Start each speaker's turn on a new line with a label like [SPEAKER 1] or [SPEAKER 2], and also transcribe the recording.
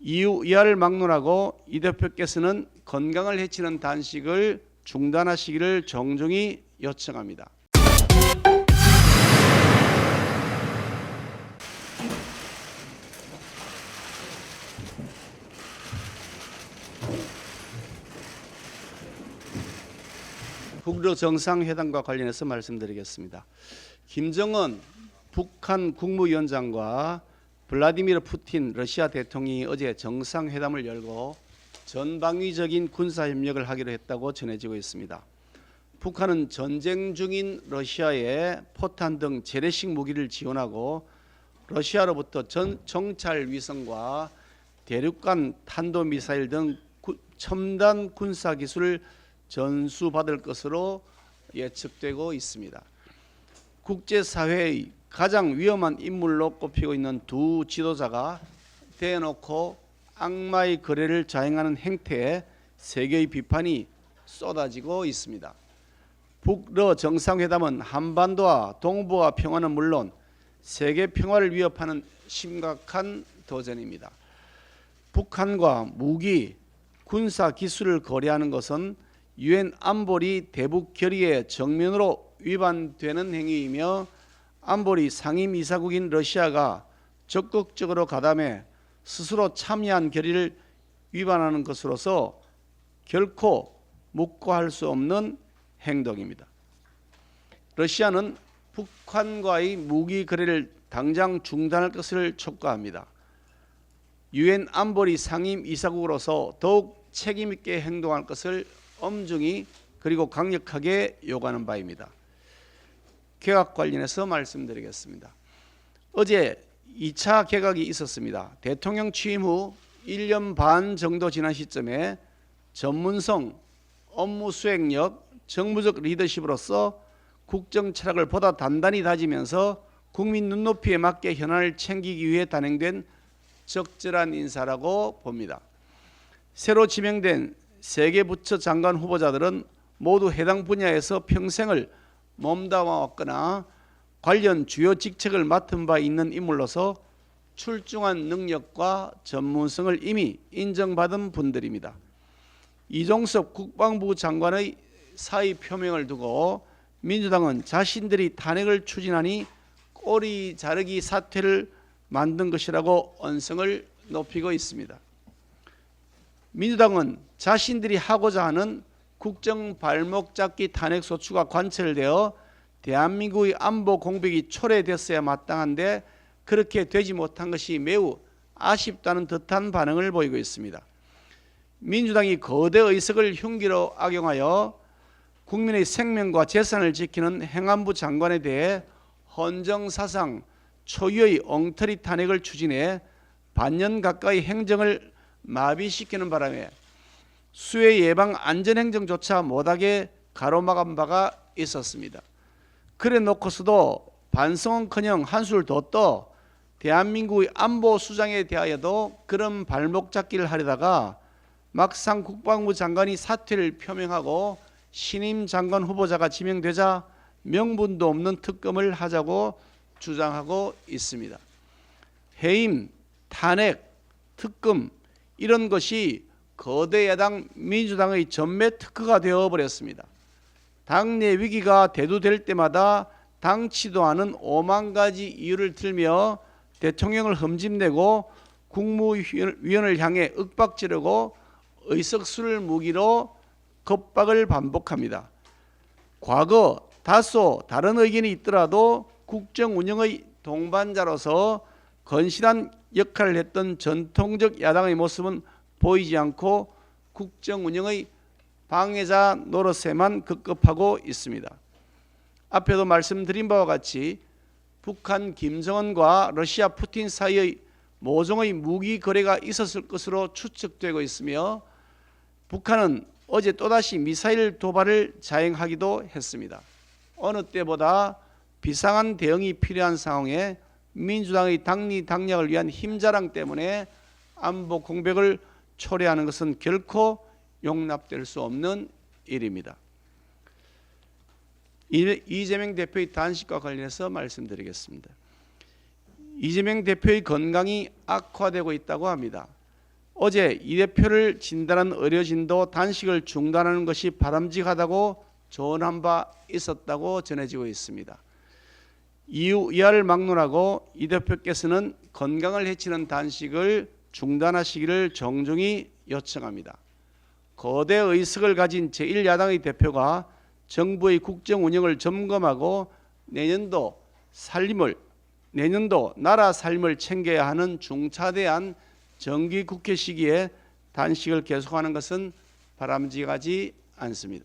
[SPEAKER 1] 이후 이하를 막론하고 이 대표께서는 건강을 해치는 단식을 중단하시기를 정중히 요청합니다. 북러 정상회담과 관련해서 말씀드리겠습니다. 김정은 북한 국무위원장과 블라디미르 푸틴 러시아 대통령이 어제 정상회담을 열고 전방위적인 군사협력을 하기로 했다고 전해지고 있습니다. 북한은 전쟁 중인 러시아에 포탄 등 재래식 무기를 지원하고 러시아로부터 정찰 위성과 대륙간 탄도미사일 등 첨단 군사 기술을 전수받을 것으로 예측되고 있습니다. 국제사회의 가장 위험한 인물로 꼽히고 있는 두 지도자가 대놓고 악마의 거래를 자행하는 행태에 세계의 비판이 쏟아지고 있습니다. 북러 정상회담은 한반도와 동북아 평화는 물론 세계 평화를 위협하는 심각한 도전입니다. 북한과 무기, 군사 기술을 거래하는 것은 유엔 안보리 대북 결의에 정면으로 위반되는 행위이며 안보리 상임이사국인 러시아가 적극적으로 가담해 스스로 참여한 결의를 위반하는 것으로서 결코 묵과할 수 없는 행동입니다. 러시아는 북한과의 무기 거래를 당장 중단할 것을 촉구합니다. 유엔 안보리 상임이사국으로서 더욱 책임 있게 행동할 것을 엄중히 그리고 강력하게 요구하는 바입니다. 개각 관련해서 말씀드리겠습니다. 어제 2차 개각이 있었습니다. 대통령 취임 후 1년 반 정도 지난 시점에 전문성, 업무 수행력, 정무적 리더십으로서 국정 철학을 보다 단단히 다지면서 국민 눈높이에 맞게 현안을 챙기기 위해 단행된 적절한 인사라고 봅니다. 새로 지명된 세계 부처 장관 후보자들은 모두 해당 분야에서 평생을 몸담아왔거나 관련 주요 직책을 맡은 바 있는 인물로서 출중한 능력과 전문성을 이미 인정받은 분들입니다. 이종섭 국방부 장관의 사의 표명을 두고 민주당은 자신들이 탄핵을 추진하니 꼬리 자르기 사태를 만든 것이라고 언성을 높이고 있습니다. 민주당은 자신들이 하고자 하는 국정 발목 잡기 탄핵 소추가 관철되어 대한민국의 안보 공백이 초래됐어야 마땅한데 그렇게 되지 못한 것이 매우 아쉽다는 듯한 반응을 보이고 있습니다. 민주당이 거대 의석을 흉기로 악용하여 국민의 생명과 재산을 지키는 행안부 장관에 대해 헌정사상 초유의 엉터리 탄핵을 추진해 반년 가까이 행정을 마비시키는 바람에 수해 예방 안전행정조차 못하게 가로막은 바가 있었습니다. 그래 놓고서도 반성은커녕 한술 더 떠 대한민국의 안보 수장에 대하여도 그런 발목 잡기를 하려다가 막상 국방부 장관이 사퇴를 표명하고 신임 장관 후보자가 지명되자 명분도 없는 특검을 하자고 주장하고 있습니다. 해임, 탄핵, 특검 이런 것이 거대 야당 민주당의 전매 특허가 되어버렸습니다. 당내 위기가 대두될 때마다 당치도 않은 5만 가지 이유를 들며 대통령을 흠집내고 국무위원을 향해 윽박지르고 의석수를 무기로 겁박을 반복합니다. 과거 다소 다른 의견이 있더라도 국정 운영의 동반자로서 건실한 역할을 했던 전통적 야당의 모습은 보이지 않고 국정 운영의 방해자 노릇에만 급급하고 있습니다. 앞에도 말씀드린 바와 같이 북한 김정은과 러시아 푸틴 사이의 모종의 무기 거래가 있었을 것으로 추측되고 있으며 북한은 어제 또다시 미사일 도발을 자행하기도 했습니다. 어느 때보다 비상한 대응이 필요한 상황에 민주당의 당리 당략을 위한 힘자랑 때문에 안보 공백을 초래하는 것은 결코 용납될 수 없는 일입니다. 이재명 대표의 단식과 관련해서 말씀드리겠습니다. 이재명 대표의 건강이 악화되고 있다고 합니다. 어제 이 대표를 진단한 의료진도 단식을 중단하는 것이 바람직하다고 조언한 바 있었다고 전해지고 있습니다. 이하를 막론하고 이 대표께서는 건강을 해치는 단식을 중단하시기를 정중히 요청합니다. 거대 의석을 가진 제1야당의 대표가 정부의 국정 운영을 점검하고 내년도 나라 삶을 챙겨야 하는 중차대한 정기 국회 시기에 단식을 계속하는 것은 바람직하지 않습니다.